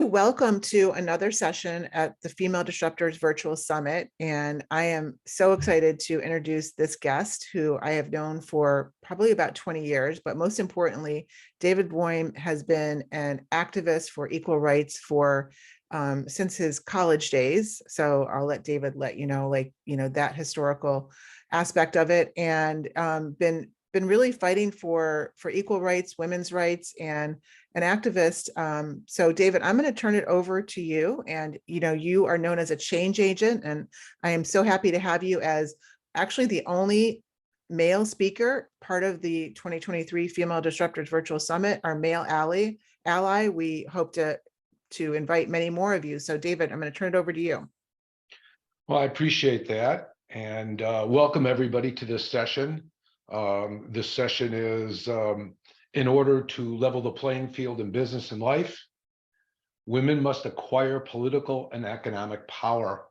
Welcome to another session at the Female Disruptors Virtual Summit. And I am so excited to introduce this guest who I have known for probably about 20 years. But most importantly, David Boim has been an activist for equal rights for since his college days. So I'll let David let you know, that historical aspect of it, and been really fighting for equal rights, women's rights, and an activist. So David, I'm going to turn it over to you. And, you are known as a change agent, and I am so happy to have you as actually the only male speaker, part of the 2023 Female Disruptors Virtual Summit, our male ally. We hope to invite many more of you. So David, I'm going to turn it over to you. Well, I appreciate that. And welcome everybody to this session. This session is in order to level the playing field in business and life. Women must acquire political and economic power.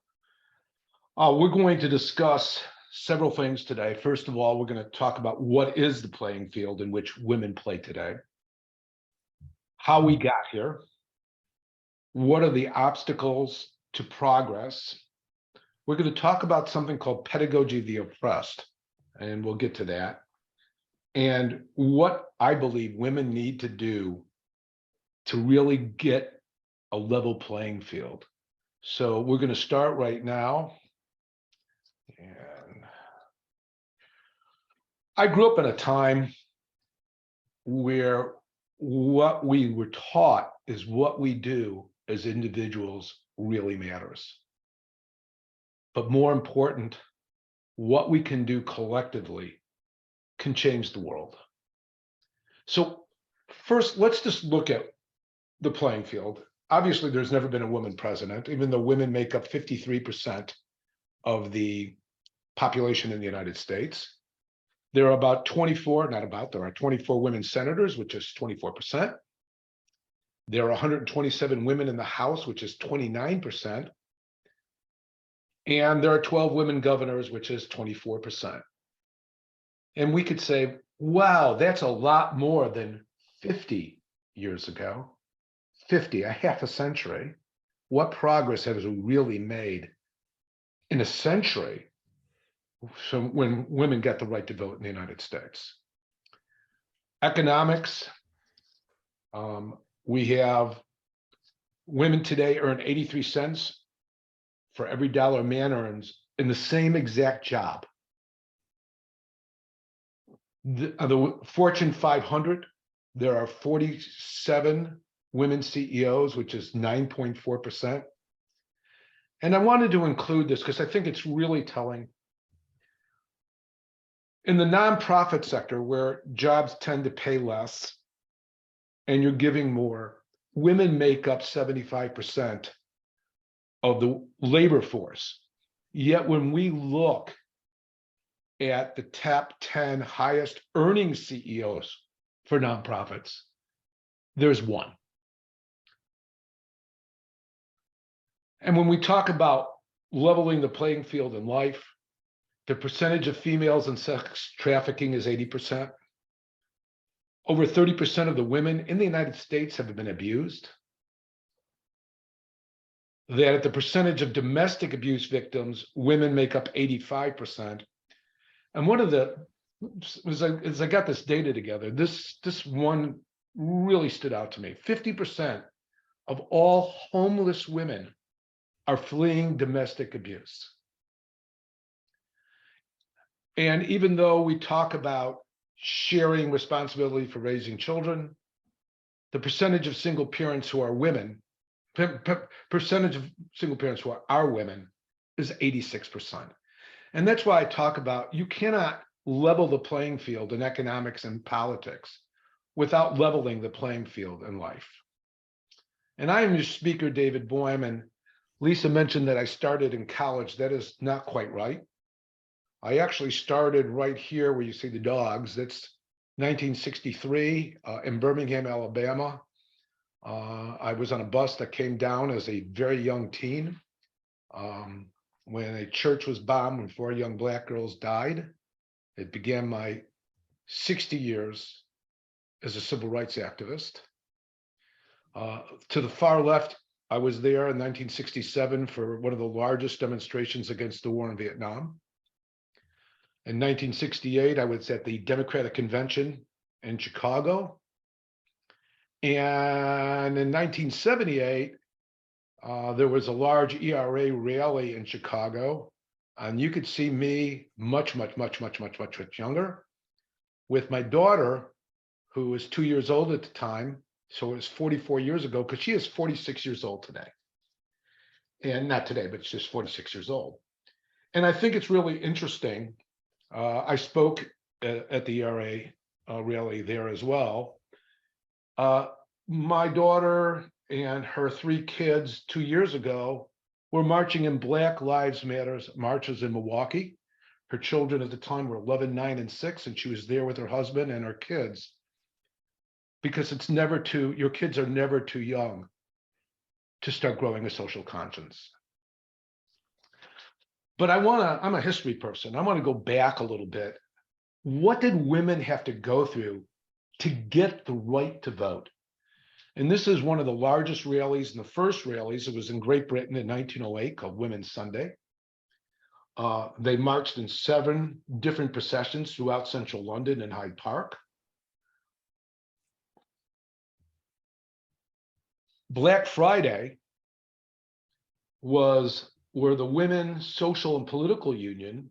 We're going to discuss several things today. First of all, we're going to talk about what is the playing field in which women play today, how we got here, what are the obstacles to progress. We're going to talk about something called pedagogy of the oppressed, and we'll get to that, and what I believe women need to do to really get a level playing field. So we're going to start right now. And I grew up in a time where what we were taught is what we do as individuals really matters. But more important, what we can do collectively can change the world. So first, let's just look at the playing field. Obviously, there's never been a woman president, even though women make up 53% of the population in the United States. There are about 24, there are 24 women senators, which is 24%. There are 127 women in the House, which is 29%. And there are 12 women governors, which is 24%. And we could say, wow, that's a lot more than 50 years ago. 50, a half a century. What progress have we really made in a century? So when women get the right to vote in the United States. Economics, we have women today earn 83 cents for every dollar a man earns in the same exact job. The Fortune 500, there are 47 women CEOs, which is 9.4%. And I wanted to include this because I think it's really telling. In the nonprofit sector, where jobs tend to pay less and you're giving more, women make up 75% of the labor force. Yet when we look at the top 10 highest earning CEOs for nonprofits, there's one. And when we talk about leveling the playing field in life, the percentage of females in sex trafficking is 80%. Over 30% of the women in the United States have been abused. That the percentage of domestic abuse victims, women make up 85%. And one of the, as I got this data together, this one really stood out to me. 50% of all homeless women are fleeing domestic abuse. And even though we talk about sharing responsibility for raising children, the percentage of single parents who are women, percentage of single parents who are women is 86%. And that's why I talk about you cannot level the playing field in economics and politics without leveling the playing field in life. And I am your speaker, David Boim, and Lisa mentioned that I started in college. That is not quite right. I actually started right here where you see the dogs. That's 1963 in Birmingham, Alabama. I was on a bus that came down as a very young teen when a church was bombed and 4 young Black girls died. It began my 60 years as a civil rights activist. To the far left, I was there in 1967 for one of the largest demonstrations against the war in Vietnam. In 1968, I was at the Democratic Convention in Chicago. And in 1978, there was a large ERA rally in Chicago. And you could see me much younger with my daughter, who was 2 years old at the time. So it was 44 years ago, because she is 46 years old today. And not today, but she's 46 years old. And I think it's really interesting. I spoke at the ERA rally there as well. My daughter and her 3 kids 2 years ago were marching in Black Lives Matter marches in Milwaukee. Her children at the time were 11, 9, and 6, and she was there with her husband and her kids. Because your kids are never too young to start growing a social conscience. But I'm a history person. I want to go back a little bit. What did women have to go through to get the right to vote? And this is one of the largest rallies, and the first rallies. It was in Great Britain in 1908, called Women's Sunday. They marched in 7 different processions throughout central London and Hyde Park. Black Friday was where the Women's Social and Political Union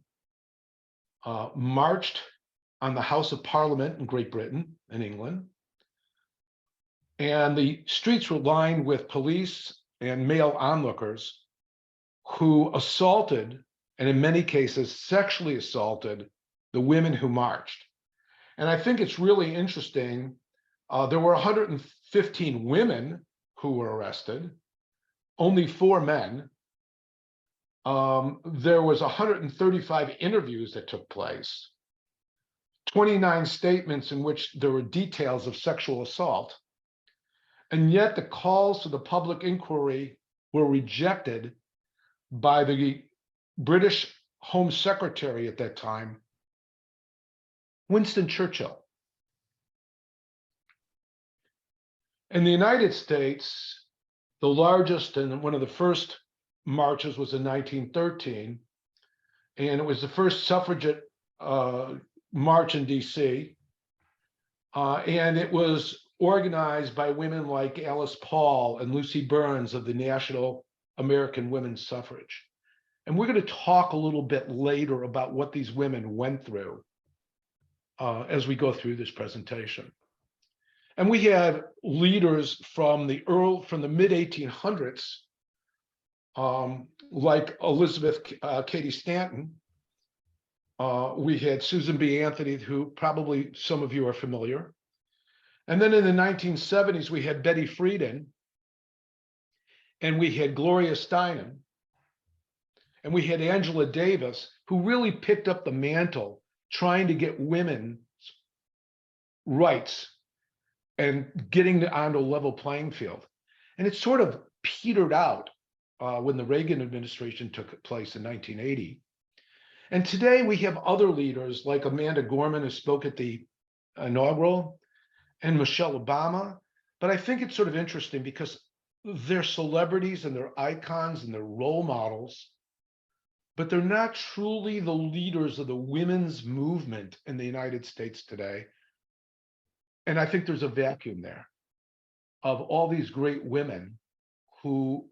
marched on the House of Parliament in Great Britain and England. And the streets were lined with police and male onlookers who assaulted, and in many cases sexually assaulted, the women who marched. And I think it's really interesting. There were 115 women who were arrested, only 4 men. There was 135 interviews that took place, 29 statements in which there were details of sexual assault. And yet the calls to the public inquiry were rejected by the British Home Secretary at that time, Winston Churchill. In the United States, the largest and one of the first marches was in 1913, and it was the first suffragette march in DC, and it was organized by women like Alice Paul and Lucy Burns of the National American Women's Suffrage. And we're going to talk a little bit later about what these women went through as we go through this presentation. And we had leaders from the mid 1800s, like Elizabeth Cady Stanton. We had Susan B. Anthony, who probably some of you are familiar. And then in the 1970s, we had Betty Friedan, and we had Gloria Steinem, and we had Angela Davis, who really picked up the mantle trying to get women's rights and getting onto a level playing field. And it sort of petered out when the Reagan administration took place in 1980. And today we have other leaders like Amanda Gorman, who spoke at the inaugural, and Michelle Obama. But I think it's sort of interesting because they're celebrities and they're icons and they're role models, but they're not truly the leaders of the women's movement in the United States today. And I think there's a vacuum there of all these great women who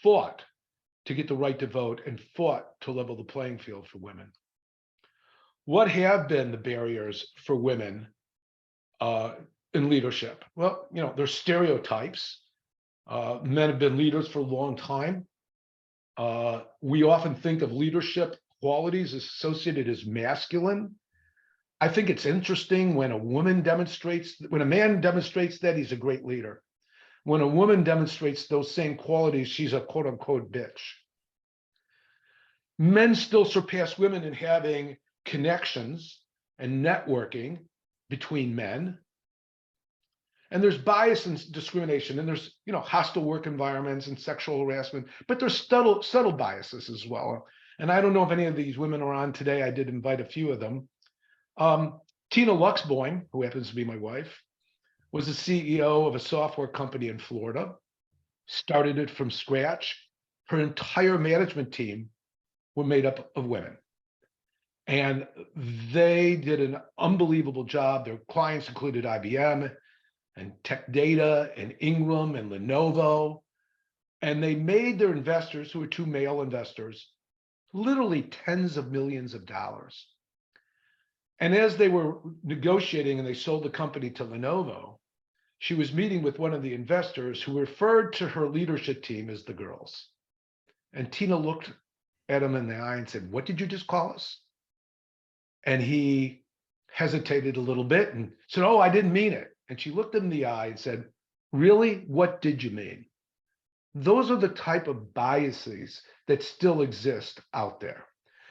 fought to get the right to vote and fought to level the playing field for women. What have been the barriers for women in leadership? Well, there's stereotypes. Men have been leaders for a long time. We often think of leadership qualities associated as masculine. I think it's interesting when a man demonstrates that, he's a great leader. When a woman demonstrates those same qualities, she's a quote unquote bitch. Men still surpass women in having connections and networking between men. And there's bias and discrimination, and there's hostile work environments and sexual harassment, but there's subtle biases as well. And I don't know if any of these women are on today. I did invite a few of them. Tina Lux Boim, who happens to be my wife, was the CEO of a software company in Florida, started it from scratch. Her entire management team were made up of women. And they did an unbelievable job. Their clients included IBM and Tech Data and Ingram and Lenovo. And they made their investors, who were two male investors, literally tens of millions of dollars. And as they were negotiating and they sold the company to Lenovo, she was meeting with one of the investors who referred to her leadership team as the girls. And Tina looked at him in the eye and said, "What did you just call us?" And he hesitated a little bit and said, "Oh, I didn't mean it." And she looked him in the eye and said, "Really? What did you mean?" Those are the type of biases that still exist out there.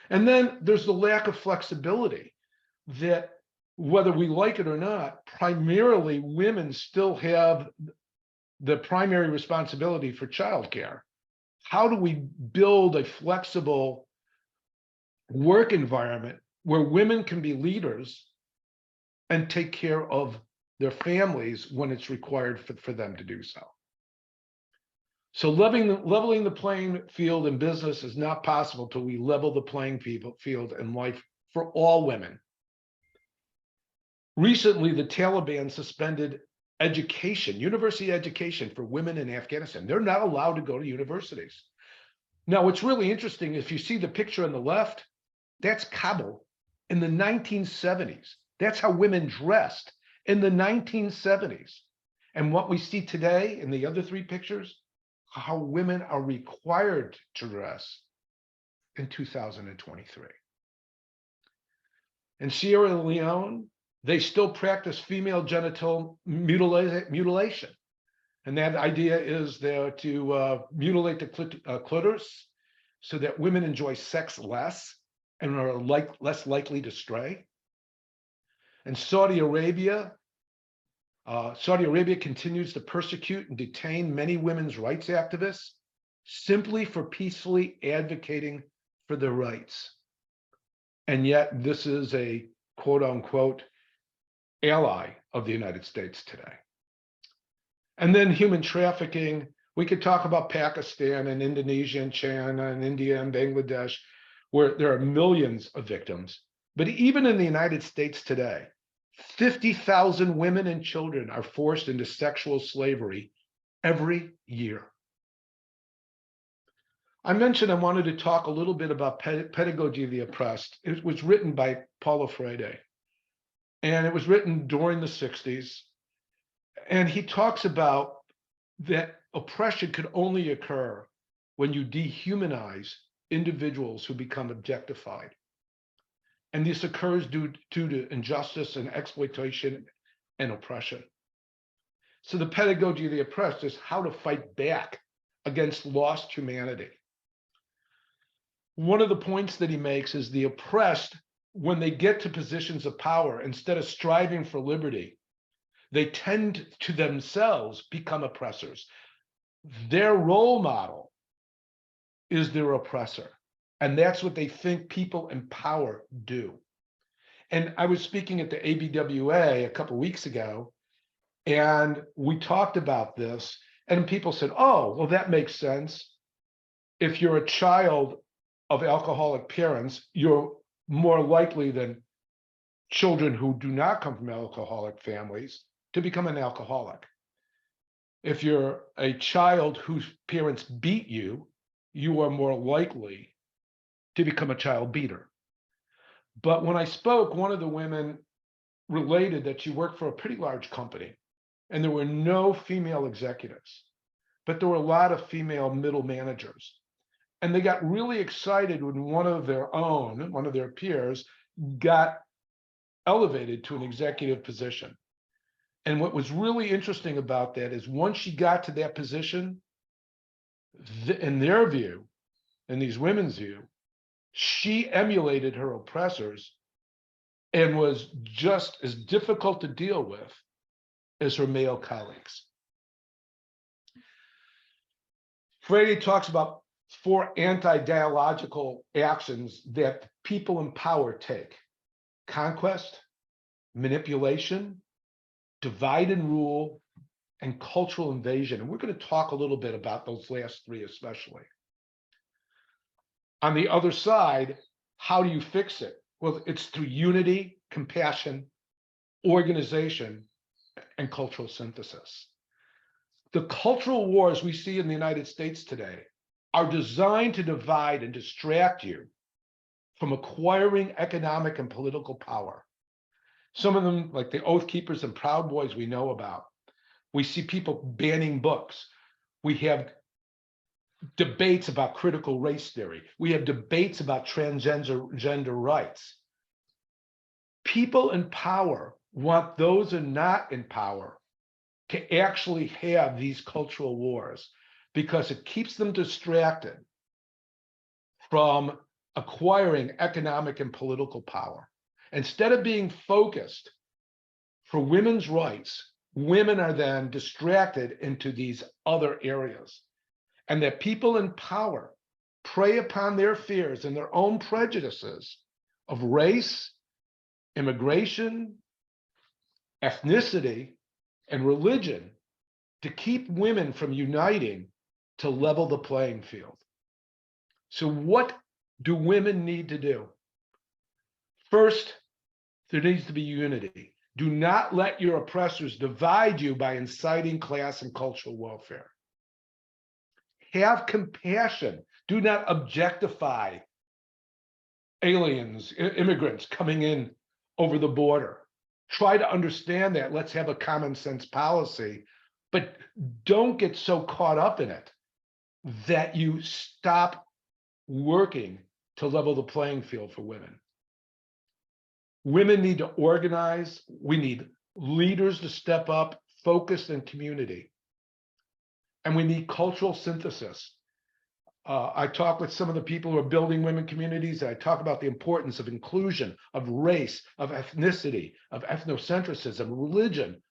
And then there's the lack of flexibility that, whether we like it or not, primarily women still have the primary responsibility for childcare. How do we build a flexible work environment where women can be leaders and take care of their families when it's required for them to do so? So leveling the playing field in business is not possible till we level the playing field in life for all women. Recently, the Taliban suspended education, university education for women in Afghanistan. They're not allowed to go to universities. Now, what's really interesting, if you see the picture on the left, that's Kabul in the 1970s. That's how women dressed in the 1970s. And what we see today in the other three pictures, how women are required to dress in 2023. In Sierra Leone, they still practice female genital mutilation. And that idea is there to mutilate the clitoris so that women enjoy sex less and are less likely to stray. In Saudi Arabia continues to persecute and detain many women's rights activists simply for peacefully advocating for their rights. And yet this is a quote unquote ally of the United States today. And then human trafficking. We could talk about Pakistan and Indonesia and China and India and Bangladesh, where there are millions of victims. But even in the United States today, 50,000 women and children are forced into sexual slavery every year. I mentioned I wanted to talk a little bit about Pedagogy of the Oppressed. It was written by Paulo Freire, and it was written during the 60s. And he talks about that oppression could only occur when you dehumanize individuals who become objectified. And this occurs due to injustice and exploitation and oppression. So the pedagogy of the oppressed is how to fight back against lost humanity. One of the points that he makes is the oppressed, when they get to positions of power, instead of striving for liberty, they tend to themselves become oppressors. Their role model is their oppressor. And that's what they think people in power do. And I was speaking at the ABWA a couple of weeks ago, and we talked about this, and people said, "Oh, well, that makes sense. If you're a child of alcoholic parents, you're more likely than children who do not come from alcoholic families to become an alcoholic. If you're a child whose parents beat you, you are more likely to become a child beater." But when I spoke, one of the women related that she worked for a pretty large company, and there were no female executives, but there were a lot of female middle managers. And they got really excited when one of their peers, got elevated to an executive position. And what was really interesting about that is once she got to that position, in their view, in these women's view, she emulated her oppressors and was just as difficult to deal with as her male colleagues. Freire talks about 4 anti-dialogical actions that people in power take: conquest, manipulation, divide and rule, and cultural invasion. And we're going to talk a little bit about those last three, especially. On the other side, how do you fix it? Well, it's through unity, compassion, organization, and cultural synthesis. The cultural wars we see in the United States today are designed to divide and distract you from acquiring economic and political power. Some of them, like the Oath Keepers and Proud Boys, we know about. We see people banning books. We have debates about critical race theory. We have debates about transgender rights. People in power want those who are not in power to actually have these cultural wars because it keeps them distracted from acquiring economic and political power. Instead of being focused for women's rights, women are then distracted into these other areas. And that people in power prey upon their fears and their own prejudices of race, immigration, ethnicity, and religion to keep women from uniting to level the playing field. So what do women need to do? First, there needs to be unity. Do not let your oppressors divide you by inciting class and cultural warfare. Have compassion. Do not objectify aliens, immigrants coming in over the border. Try to understand that. Let's have a common sense policy, but don't get so caught up in it that you stop working to level the playing field for women. Women need to organize. We need leaders to step up, focus in community. And we need cultural synthesis. I talk with some of the people who are building women communities. I talk about the importance of inclusion, of race, of ethnicity, of ethnocentrism, religion,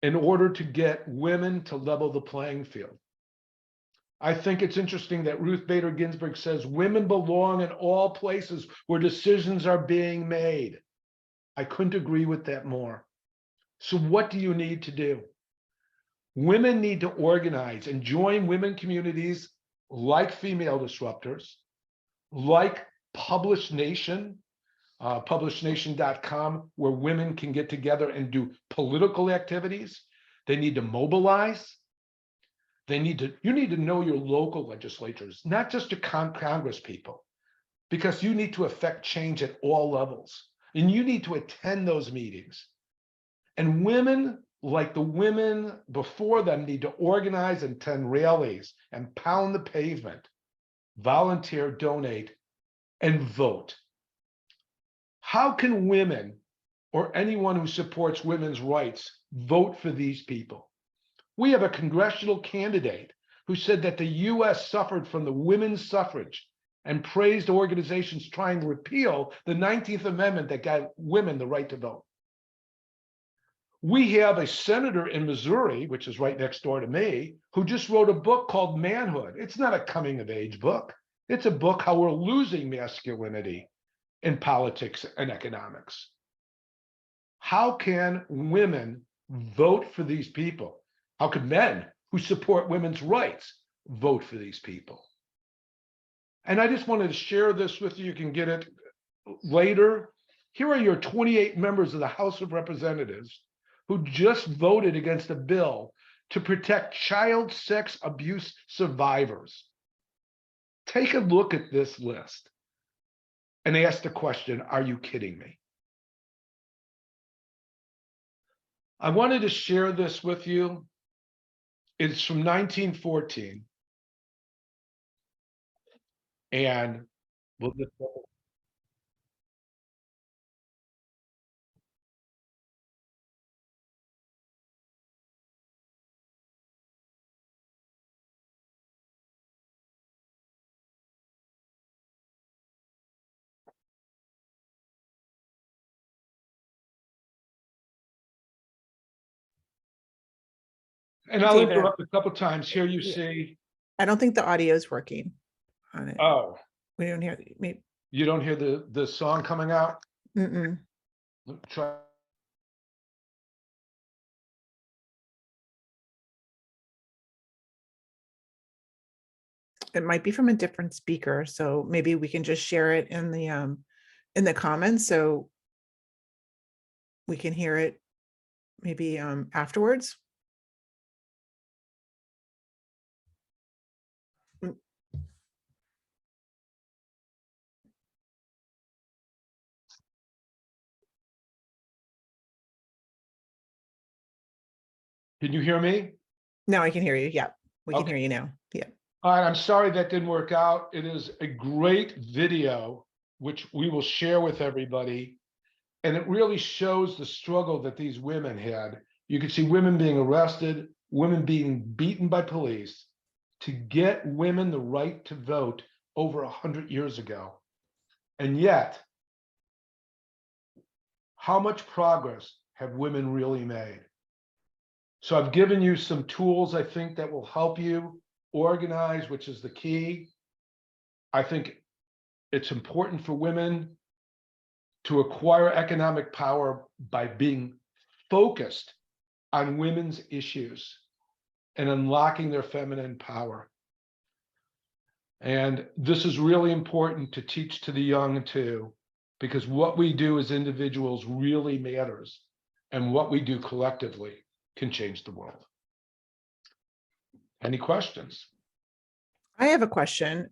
in order to get women to level the playing field. I think it's interesting that Ruth Bader Ginsburg says women belong in all places where decisions are being made. I couldn't agree with that more. So what do you need to do? Women need to organize and join women communities like Female Disruptors, like Publish Nation, publishnation.com, where women can get together and do political activities. They need to mobilize. You need to know your local legislators, not just your Congress people, because you need to affect change at all levels. And you need to attend those meetings. And women, like the women before them, need to organize and attend rallies and pound the pavement, volunteer, donate, and vote. How can women or anyone who supports women's rights vote for these people? We have a congressional candidate who said that the US suffered from the women's suffrage and praised organizations trying to repeal the 19th Amendment that gave women the right to vote. We have a senator in Missouri, which is right next door to me, who just wrote a book called Manhood. It's not a coming of age book. It's a book how we're losing masculinity in politics and economics. How can women vote for these people? How can men who support women's rights vote for these people? And I just wanted to share this with you. You can get it later. Here are your 28 members of the House of Representatives who just voted against a bill to protect child sex abuse survivors. Take a look at this list and ask the question, are you kidding me? I wanted to share this with you. It's from 1914. And we'll just and I'll David, interrupt a couple times. Here you yeah. see. I don't think the audio is working on it. Oh, We don't hear maybe. you don't hear the song coming out? Mm-mm. Try. It might be from a different speaker, so maybe we can just share it in the comments so we can hear it maybe afterwards. Mm. Can you hear me? Now I can hear you. Yeah, we can Okay. hear you now. Yeah. All right, I'm sorry that didn't work out. It is a great video, which we will share with everybody. And it really shows the struggle that these women had. You can see women being arrested, women being beaten by police to get women the right to vote over 100 years ago. And yet, how much progress have women really made? So I've given you some tools, I think, that will help you organize, which is the key. I think it's important for women to acquire economic power by being focused on women's issues and unlocking their feminine power. And this is really important to teach to the young too, because what we do as individuals really matters, and what we do collectively can change the world. Any questions? I have a question.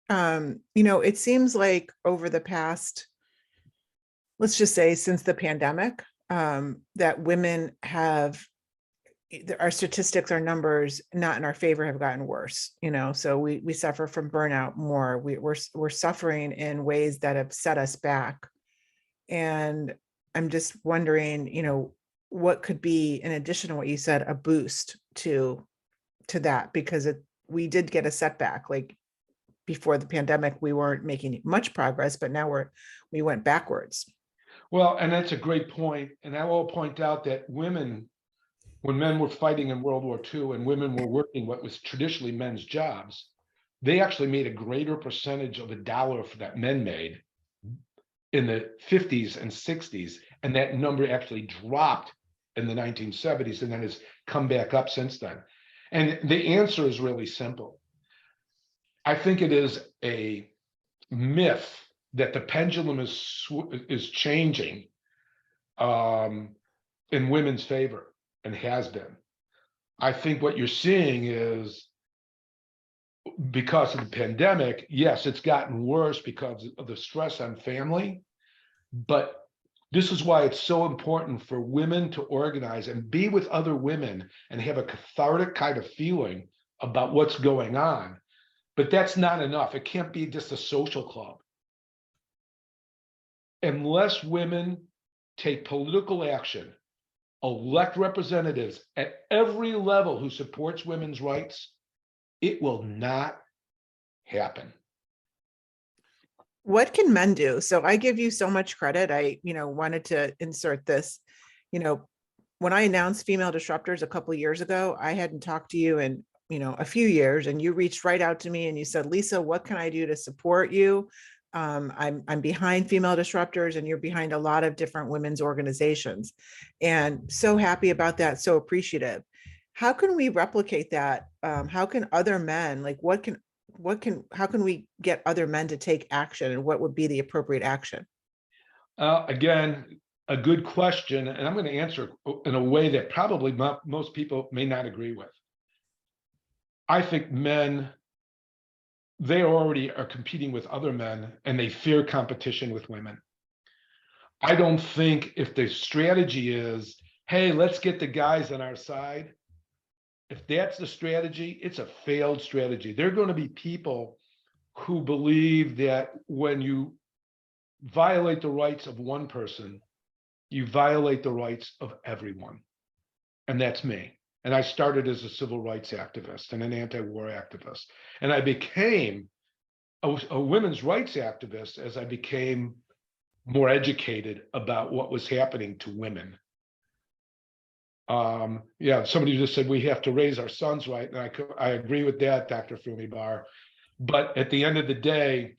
It seems like over the past, let's just say since the pandemic, that women have, our statistics, our numbers not in our favor have gotten worse, so we suffer from burnout more. We're suffering in ways that have set us back. And I'm just wondering, what could be, in addition to what you said, a boost to that, because we did get a setback. Like before the pandemic, we weren't making much progress, but now we went backwards. Well, and that's a great point. And I will point out that women, when men were fighting in World War II and women were working what was traditionally men's jobs, they actually made a greater percentage of a dollar that men made in the 50s and 60s. And that number actually dropped in the 1970s and then has come back up since then. And the answer is really simple. I think it is a myth that the pendulum is changing in women's favor, and has been. I think what you're seeing is, because of the pandemic, yes, it's gotten worse because of the stress on family, but this is why it's so important for women to organize and be with other women and have a cathartic kind of feeling about what's going on. But that's not enough. It can't be just a social club. Unless women take political action, elect representatives at every level who supports women's rights, it will not happen. What can men do? So I give you so much credit. I, wanted to insert this. When I announced Female Disruptors a couple of years ago, I hadn't talked to you in, a few years, and you reached right out to me and you said, Lisa, what can I do to support you? I'm behind Female Disruptors, and you're behind a lot of different women's organizations, and so happy about that. So appreciative. How can we replicate that? How can other men, like, how can we get other men to take action, and what would be the appropriate action? Again, a good question, and I'm going to answer in a way that probably most people may not agree with. I think men, they already are competing with other men, and they fear competition with women. I don't think if the strategy is, hey, let's get the guys on our side, if that's the strategy, it's a failed strategy. There are going to be people who believe that when you violate the rights of one person, you violate the rights of everyone. And that's me. And I started as a civil rights activist and an anti-war activist. And I became a women's rights activist as I became more educated about what was happening to women. Yeah, somebody just said we have to raise our sons right, and I agree with that, Dr. Fumibar. But at the end of the day,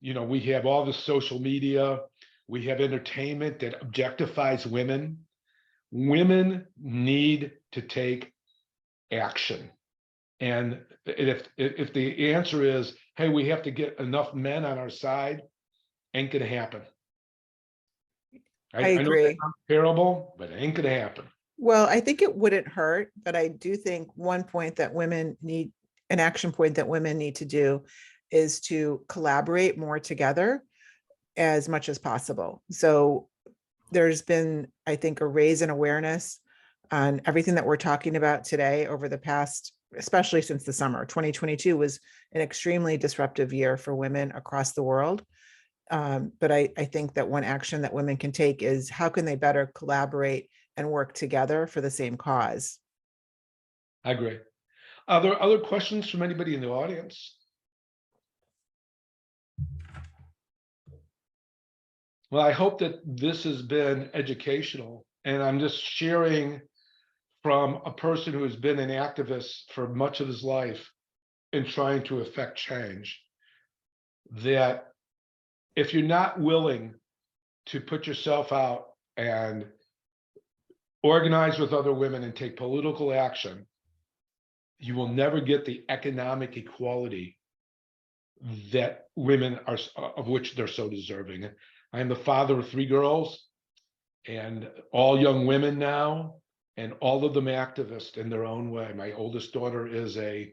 we have all the social media, we have entertainment that objectifies women. Women need to take action. And if the answer is, hey, we have to get enough men on our side, ain't gonna happen. I I know that agree. sounds terrible, but it ain't gonna happen. Well, I think it wouldn't hurt, but I do think one point that women need, an action point that women need to do is to collaborate more together as much as possible. So there's been, I think, a raise in awareness on everything that we're talking about today over the past, especially since the summer. 2022 was an extremely disruptive year for women across the world. But I think that one action that women can take is how can they better collaborate and work together for the same cause? I agree. Are there other questions from anybody in the audience? Well, I hope that this has been educational, and I'm just sharing from a person who has been an activist for much of his life in trying to affect change, that if you're not willing to put yourself out and organize with other women and take political action, you will never get the economic equality that women are, of which they're so deserving. I am the father of 3 girls, and all young women now, and all of them activists in their own way. My oldest daughter is a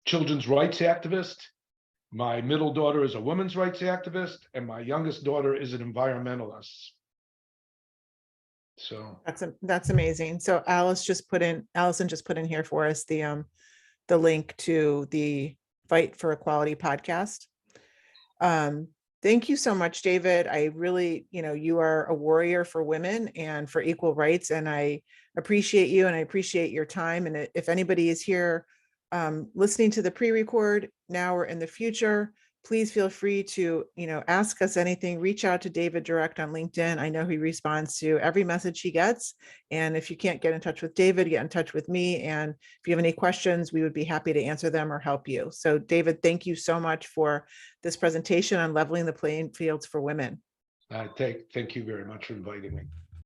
children's rights activist. My middle daughter is a women's rights activist, and my youngest daughter is an environmentalist. So That's amazing. So Allison just put in here for us the link to the Fight for Equality podcast. Thank you so much, David. I really, you are a warrior for women and for equal rights, and I appreciate you and I appreciate your time. And if anybody is here listening to the pre-record now or in the future, please feel free to, ask us anything. Reach out to David direct on LinkedIn. I know he responds to every message he gets. And if you can't get in touch with David, get in touch with me. And if you have any questions, we would be happy to answer them or help you. So David, thank you so much for this presentation on leveling the playing fields for women. thank you very much for inviting me.